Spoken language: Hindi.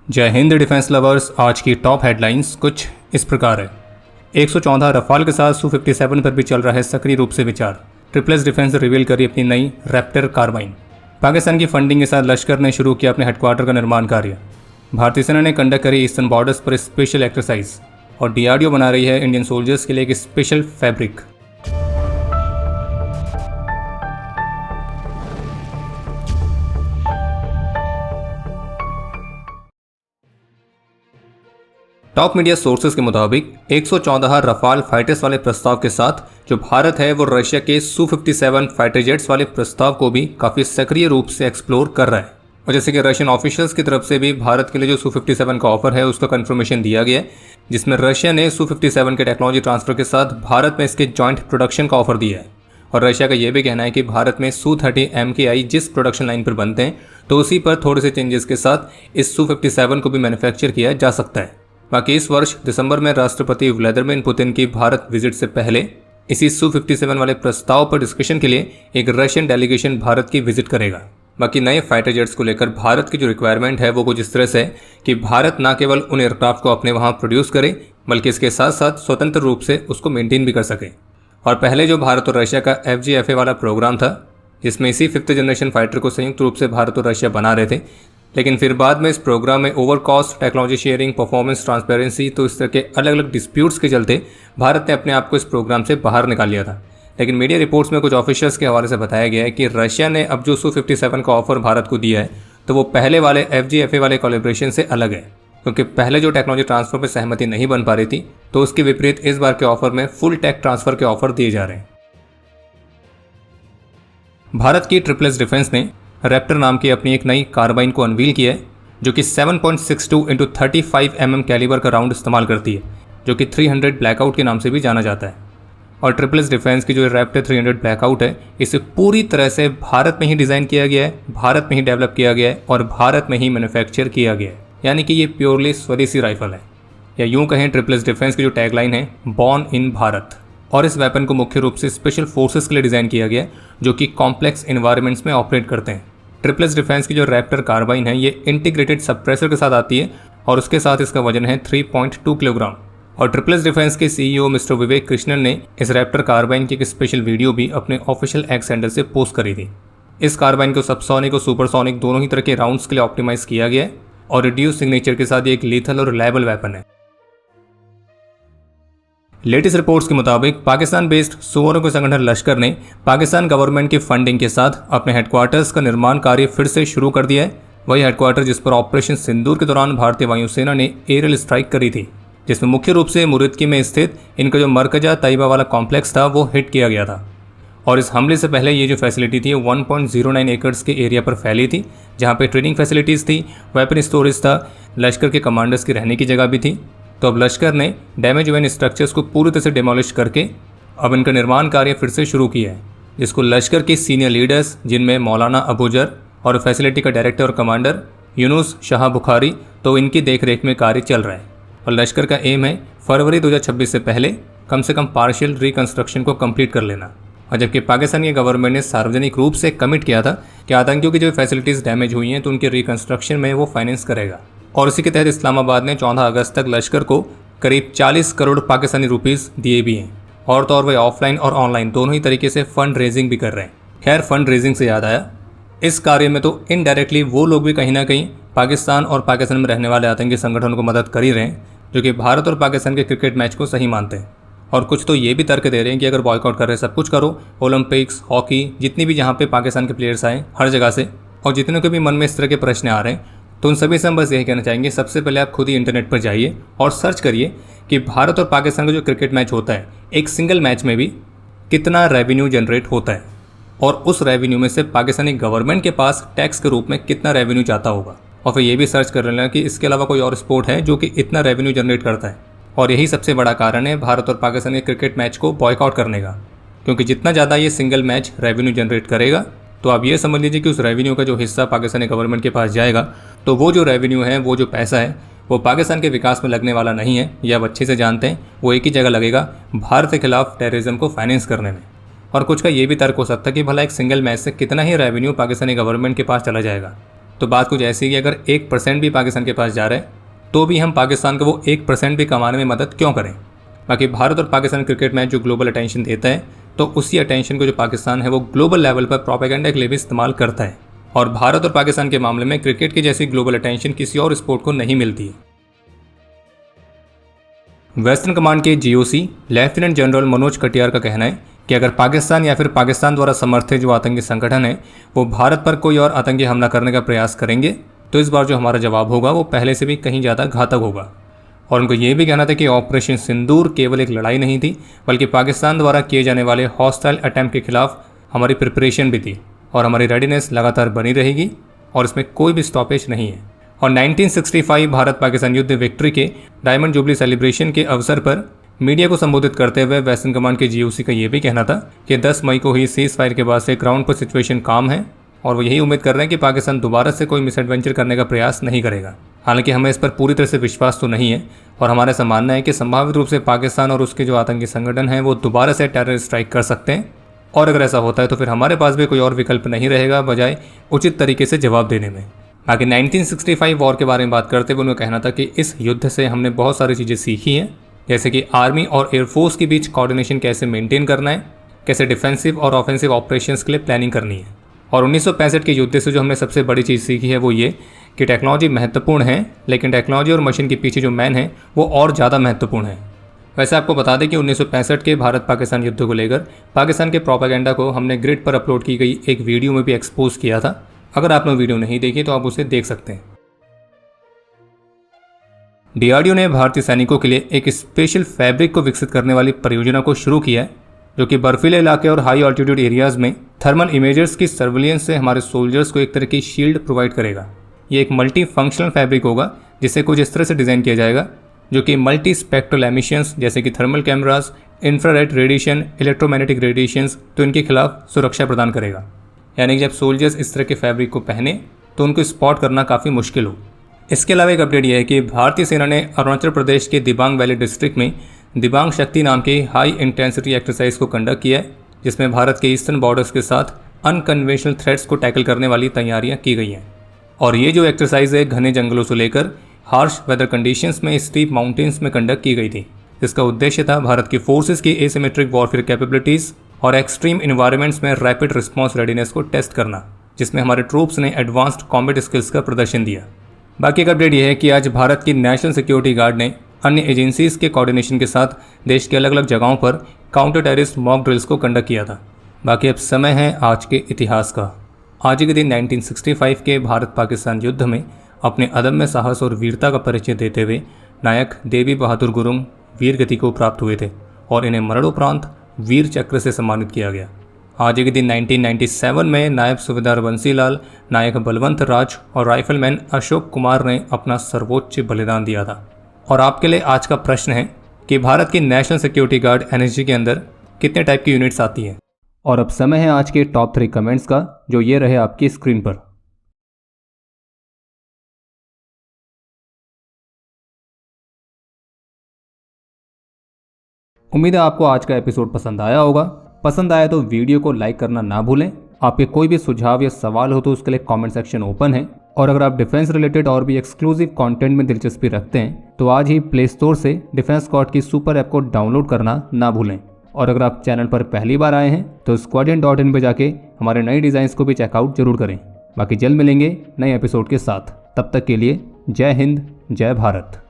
जय हिंद डिफेंस लवर्स। आज की टॉप हेडलाइंस कुछ इस प्रकार है। 114 रफाल के साथ Su-57 पर भी चल रहा है सक्रिय रूप से विचार। ट्रिपल एस डिफेंस रिवील करी अपनी नई रैप्टर कार्बाइन। पाकिस्तान की फंडिंग के साथ लश्कर ने शुरू किया अपने हेडक्वार्टर का निर्माण कार्य। भारतीय सेना ने कंडक्ट करी ईस्टर्न बॉर्डर्स पर स्पेशल एक्सरसाइज। और DRDO बना रही है इंडियन सोल्जर्स के लिए एक special fabric. Top media sources के मुताबिक 114 रफाल फाइटर्स वाले प्रस्ताव के साथ जो भारत है वो रशिया के Su-57 फाइटर जेट्स वाले प्रस्ताव को भी काफ़ी सक्रिय रूप से एक्सप्लोर कर रहा है। और जैसे कि रशियन ऑफिशियल्स की तरफ से भी भारत के लिए जो Su-57 का ऑफर है उसका कंफर्मेशन दिया गया है, जिसमें रशिया ने Su-57 के टेक्नोलॉजी ट्रांसफर के साथ भारत में इसके जॉइंट प्रोडक्शन का ऑफर दिया है। और रशिया का यह भी कहना है कि भारत में Su-30 MKI जिस प्रोडक्शन लाइन पर बनते हैं तो उसी पर थोड़े से चेंजेस के साथ इस Su-57 को भी मैन्युफैक्चर किया जा सकता है। बाकी इस वर्ष दिसंबर में राष्ट्रपति व्लादिमीर पुतिन की भारत विजिट से पहले इसी Su-57 वाले प्रस्ताव पर डिस्कशन के लिए एक रशियन डेलीगेशन भारत की विजिट करेगा। बाकी नए फाइटर जेट्स को लेकर भारत की जो रिक्वायरमेंट है वो कुछ इस तरह से है कि भारत न केवल उन एयरक्राफ्ट को अपने वहाँ प्रोड्यूस करे बल्कि इसके साथ साथ स्वतंत्र रूप से उसको मेंटेन भी कर सके। और पहले जो भारत और रशिया का FGFA वाला प्रोग्राम था जिसमें इसी 5th जनरेशन फाइटर को संयुक्त रूप से भारत और रशिया बना रहे थे, लेकिन फिर बाद में इस प्रोग्राम में over cost, technology sharing, performance, transparency तो इस तरह के अलग अलग डिस्प्यूट्स के चलते भारत ने अपने आप को इस प्रोग्राम से बाहर निकाल लिया था। लेकिन मीडिया रिपोर्ट्स में कुछ ऑफिशियल्स के हवाले से बताया गया है कि रशिया ने अब जो Su-57 का ऑफर भारत को दिया है तो वो पहले वाले FGFA वाले कोलैबोरेशन से अलग है, क्योंकि पहले जो टेक्नोलॉजी ट्रांसफर पर सहमति नहीं बन पा रही थी तो उसके विपरीत इस बार के ऑफर में फुल टेक ट्रांसफर के ऑफर दिए जा रहे हैं। भारत की ट्रिपल एस डिफेंस ने रैप्टर नाम की अपनी एक नई कार्बाइन को अनवील किया है जो कि 7.62 × 35 mm कैलिबर का राउंड इस्तेमाल करती है, जो कि 300 ब्लैकआउट के नाम से भी जाना जाता है। और ट्रिपल एस डिफेंस की जो रैप्टर 300 ब्लैकआउट है इसे पूरी तरह से भारत में ही डिज़ाइन किया गया है, भारत में ही डेवलप किया गया है और भारत में ही मैन्युफैक्चर किया गया है, यानी कि ये प्योरली स्वदेशी राइफल है, या यूँ कहें ट्रिपल एस डिफेंस की जो टैगलाइन है बॉर्न इन भारत। और इस वेपन को मुख्य रूप से स्पेशल फोर्सेस के लिए डिज़ाइन किया गया है जो कि कॉम्प्लेक्स इन्वायरमेंट्स में ऑपरेट करते हैं। ट्रिपल एस डिफेंस की जो रैप्टर कार्बाइन है ये इंटीग्रेटेड सप्रेसर के साथ आती है और उसके साथ इसका वजन है 3.2 किलोग्राम। और ट्रिपल एस डिफेंस के CEO मिस्टर विवेक कृष्णन ने इस रैप्टर कार्बाइन की एक स्पेशल वीडियो भी अपने ऑफिशियल एक्स हैंडल से पोस्ट करी थी। इस कार्बाइन को सबसोनिक और सुपरसोनिक दोनों ही तरह के राउंड्स के लिए ऑप्टिमाइज किया गया है और रिड्यूस सिग्नेचर के साथ ये एक लीथल और रिलायबल वेपन है। लेटेस्ट रिपोर्ट्स के मुताबिक पाकिस्तान बेस्ड सुअरों के संगठन लश्कर ने पाकिस्तान गवर्नमेंट की फंडिंग के साथ अपने हेडक्वार्टर्स का निर्माण कार्य फिर से शुरू कर दिया है। वही हेडक्वार्टर जिस पर ऑपरेशन सिंदूर के दौरान भारतीय वायुसेना ने एरियल स्ट्राइक करी थी, जिसमें मुख्य रूप से मुरिदकी में स्थित इनका जो मरकजा तैयबा वाला कॉम्प्लेक्स था वो हिट किया गया था। और इस हमले से पहले ये जो फैसिलिटी थी 1.09 एकड़्स के एरिया पर फैली थी, जहाँ पे ट्रेनिंग फैसिलिटीज़ थी, वेपन स्टोरेज था, लश्कर के कमांडर्स की रहने की जगह भी थी। तो अब लश्कर ने डैमेज हुए इन स्ट्रक्चर्स को पूरी तरह से डिमोलिश करके अब इनका निर्माण कार्य फिर से शुरू किया है, जिसको लश्कर के सीनियर लीडर्स जिनमें मौलाना अबूजर और फैसिलिटी का डायरेक्टर और कमांडर यूनुस शाह बुखारी, तो इनकी देखरेख में कार्य चल रहा है। और लश्कर का एम है फरवरी 2026 से पहले कम से कम पार्शियल रिकन्स्ट्रक्शन को कंप्लीट कर लेना। और जबकि पाकिस्तानी गवर्नमेंट ने सार्वजनिक रूप से कमिट किया था कि आतंकियों की जो फैसिलिटीज़ डैमेज हुई हैं तो उनकी रिकन्स्ट्रक्शन में वो फाइनेंस करेगा। और इसी के तहत इस्लामाबाद ने 14 अगस्त तक लश्कर को करीब 40 करोड़ पाकिस्तानी रुपीस दिए भी हैं। और तो और वे ऑफलाइन और ऑनलाइन दोनों ही तरीके से फंड रेजिंग भी कर रहे हैं। खैर, फंड रेजिंग से याद आया, इस कार्य में तो इनडायरेक्टली वो लोग भी कहीं ना कहीं पाकिस्तान और पाकिस्तान में रहने वाले आतंकी संगठनों को मदद कर ही रहे हैं, जो कि भारत और पाकिस्तान के क्रिकेट मैच को सही मानते हैं। और कुछ तो ये भी तर्क दे रहे हैं कि अगर बॉयकॉट कर रहे सब कुछ करो, ओलंपिक्स, हॉकी, जितनी भी जहाँ पे पाकिस्तान के प्लेयर्स आए हर जगह से, और जितने के भी मन में इस तरह के प्रश्न आ रहे हैं, तो उन सभी से हम बस यही कहना चाहेंगे, सबसे पहले आप खुद ही इंटरनेट पर जाइए और सर्च करिए कि भारत और पाकिस्तान का जो क्रिकेट मैच होता है एक सिंगल मैच में भी कितना रेवेन्यू जनरेट होता है, और उस रेवेन्यू में से पाकिस्तानी गवर्नमेंट के पास टैक्स के रूप में कितना रेवेन्यू जाता होगा। और फिर ये भी सर्च कर लेना कि इसके अलावा कोई और स्पोर्ट है जो कि इतना रेवेन्यू जनरेट करता है। और यही सबसे बड़ा कारण है भारत और पाकिस्तान के क्रिकेट मैच को बॉयकॉट करने का, क्योंकि जितना ज़्यादा ये सिंगल मैच रेवेन्यू जनरेट करेगा तो आप ये समझ लीजिए कि उस रेवेन्यू का जो हिस्सा पाकिस्तानी गवर्नमेंट के पास जाएगा, तो वो जो रेवेन्यू है, वो जो पैसा है, वो पाकिस्तान के विकास में लगने वाला नहीं है। ये आप अच्छे से जानते हैं, वो एक ही जगह लगेगा भारत के खिलाफ टेररिज्म को फाइनेंस करने में। और कुछ का ये भी तर्क हो सकता है कि भला एक सिंगल मैच से कितना ही रेवेन्यू पाकिस्तानी गवर्नमेंट के पास चला जाएगा। तो बात कुछ ऐसी है कि अगर 1% भी पाकिस्तान के पास जा रहा है तो भी हम पाकिस्तान को वो 1% भी कमाने में मदद क्यों करें। बाकी भारत और पाकिस्तान क्रिकेट मैच जो ग्लोबल अटेंशन देता है तो उसी अटेंशन को जो पाकिस्तान है वो ग्लोबल लेवल पर प्रोपेगेंडा के लिए भी इस्तेमाल करता है। और भारत और पाकिस्तान के मामले में क्रिकेट की जैसी ग्लोबल अटेंशन किसी और स्पोर्ट को नहीं मिलती है। वेस्टर्न कमांड के GOC lieutenant general Manoj Katiyar का कहना है कि अगर पाकिस्तान या फिर पाकिस्तान द्वारा समर्थित जो आतंकी संगठन है वो भारत पर कोई और आतंकी हमला करने का प्रयास करेंगे तो इस बार जो हमारा जवाब होगा वो पहले से भी कहीं ज़्यादा घातक होगा। और उनको ये भी कहना था कि ऑपरेशन सिंदूर केवल एक लड़ाई नहीं थी बल्कि पाकिस्तान द्वारा किए जाने वाले हॉस्टाइल अटैम्प्ट के खिलाफ हमारी प्रिपरेशन भी थी और हमारी रेडीनेस लगातार बनी रहेगी और इसमें कोई भी स्टॉपेज नहीं है। और 1965 भारत पाकिस्तान युद्ध विक्ट्री के डायमंड जुबली सेलिब्रेशन के अवसर पर मीडिया को संबोधित करते हुए वेस्टर्न कमांड के जीओसी का ये भी कहना था कि 10 मई को हुई सीज फायर के बाद से ग्राउंड पर सिचुएशन काम है और वो यही उम्मीद कर रहे हैं कि पाकिस्तान दोबारा से कोई मिसएडवेंचर करने का प्रयास नहीं करेगा। हालांकि हमें इस पर पूरी तरह से विश्वास तो नहीं है और हमारा ऐसा मानना है कि संभावित रूप से पाकिस्तान और उसके जो आतंकी संगठन हैं वो दोबारा से टेरर स्ट्राइक कर सकते हैं और अगर ऐसा होता है तो फिर हमारे पास भी कोई और विकल्प नहीं रहेगा बजाय उचित तरीके से जवाब देने में। आगे 1965 वॉर के बारे में बात करते हुए उन्होंने कहना था कि इस युद्ध से हमने बहुत सारी चीज़ें सीखी हैं, जैसे कि आर्मी और एयरफोर्स के बीच कोऑर्डिनेशन कैसे मेंटेन करना है, कैसे डिफेंसिव और ऑफेंसिव ऑपरेशंस के लिए प्लानिंग करनी है। और 1965 के युद्ध से जो हमने सबसे बड़ी चीज़ सीखी है वो ये कि टेक्नोलॉजी महत्वपूर्ण है लेकिन टेक्नोलॉजी और मशीन के पीछे जो मैन है वो और ज़्यादा महत्वपूर्ण है। वैसे आपको बता दें कि 1965 के भारत पाकिस्तान युद्ध को लेकर पाकिस्तान के प्रोपेगेंडा को हमने ग्रिड पर अपलोड की गई एक वीडियो में भी एक्सपोज किया था। अगर आपने वीडियो नहीं देखी तो आप उसे देख सकते हैं। डीआरडीओ ने भारतीय सैनिकों के लिए एक स्पेशल फैब्रिक को विकसित करने वाली परियोजना को शुरू किया है जो कि बर्फीले इलाके और हाई ऑल्टीट्यूड एरियाज़ में थर्मल इमेजर्स की सर्विलियंस से हमारे सोल्जर्स को एक तरह की शील्ड प्रोवाइड करेगा। ये एक मल्टी फंक्शनल फैब्रिक होगा जिसे कुछ इस तरह से डिज़ाइन किया जाएगा जो कि मल्टी स्पेक्ट्रल एमिशंस जैसे कि thermal cameras, infrared radiation, electromagnetic radiations तो इनके खिलाफ सुरक्षा प्रदान करेगा। यानी कि जब सोल्जर्स इस तरह के फैब्रिक को पहने तो उनको स्पॉट करना काफ़ी मुश्किल हो। इसके अलावा एक अपडेट यह है कि भारतीय सेना ने अरुणाचल प्रदेश के दिबांग वैली डिस्ट्रिक्ट में दिबांग शक्ति नाम की हाई इंटेंसिटी एक्सरसाइज को कंडक्ट किया है जिसमें भारत के ईस्टर्न बॉर्डर्स के साथ अनकन्वेंशनल थ्रेट्स को टैकल करने वाली तैयारियां की गई हैं। और ये जो एक्सरसाइज है घने जंगलों से लेकर हार्श वेदर कंडीशंस में स्टीप माउंटेन्स में कंडक्ट की गई थी जिसका उद्देश्य था भारत की फोर्सेस की एसिमेट्रिक वॉरफेयर कैपेबिलिटीज़ और एक्सट्रीम इन्वायरमेंट्स में रैपिड रिस्पॉन्स रेडीनेस को टेस्ट करना, जिसमें हमारे ट्रूप्स ने एडवांस्ड कॉम्बैट स्किल्स का प्रदर्शन दिया। बाकी एक अपडेट यह है कि आज भारत की नेशनल सिक्योरिटी गार्ड ने अन्य एजेंसीज के कोऑर्डिनेशन के साथ देश के अलग अलग जगहों पर काउंटर टेररिस्ट मॉक ड्रिल्स को कंडक्ट किया था। बाकी अब समय है आज के इतिहास का। आज के दिन 1965 के भारत पाकिस्तान युद्ध में अपने अदम्य साहस और वीरता का परिचय देते हुए नायक देवी बहादुर गुरुंग वीर गति को प्राप्त हुए थे और इन्हें मरणोपरांत वीर चक्र से सम्मानित किया गया। आज के दिन 1997 में नायब सूबेदार बंसीलाल, नायक बलवंत राज और राइफलमैन अशोक कुमार ने अपना सर्वोच्च बलिदान दिया था। और आपके लिए आज का प्रश्न है कि भारत की नेशनल सिक्योरिटी गार्ड एनएसजी के अंदर कितने टाइप की यूनिट्स आती हैं। और अब समय है आज के टॉप 3 कमेंट्स का जो ये रहे आपकी स्क्रीन पर। उम्मीद है आपको आज का एपिसोड पसंद आया होगा। पसंद आया तो वीडियो को लाइक करना ना भूलें। आपके कोई भी सुझाव या सवाल हो तो उसके लिए कमेंट सेक्शन ओपन है। और अगर आप डिफेंस रिलेटेड और भी एक्सक्लूसिव कंटेंट में दिलचस्पी रखते हैं तो आज ही प्ले स्टोर से डिफेंस स्क्वाड की सुपर ऐप को डाउनलोड करना ना भूलें। और अगर आप चैनल पर पहली बार आए हैं तो squadron.in पे जाके हमारे नए डिज़ाइंस को भी चेकआउट जरूर करें। बाकी जल्द मिलेंगे नए एपिसोड के साथ। तब तक के लिए जय हिंद, जय भारत।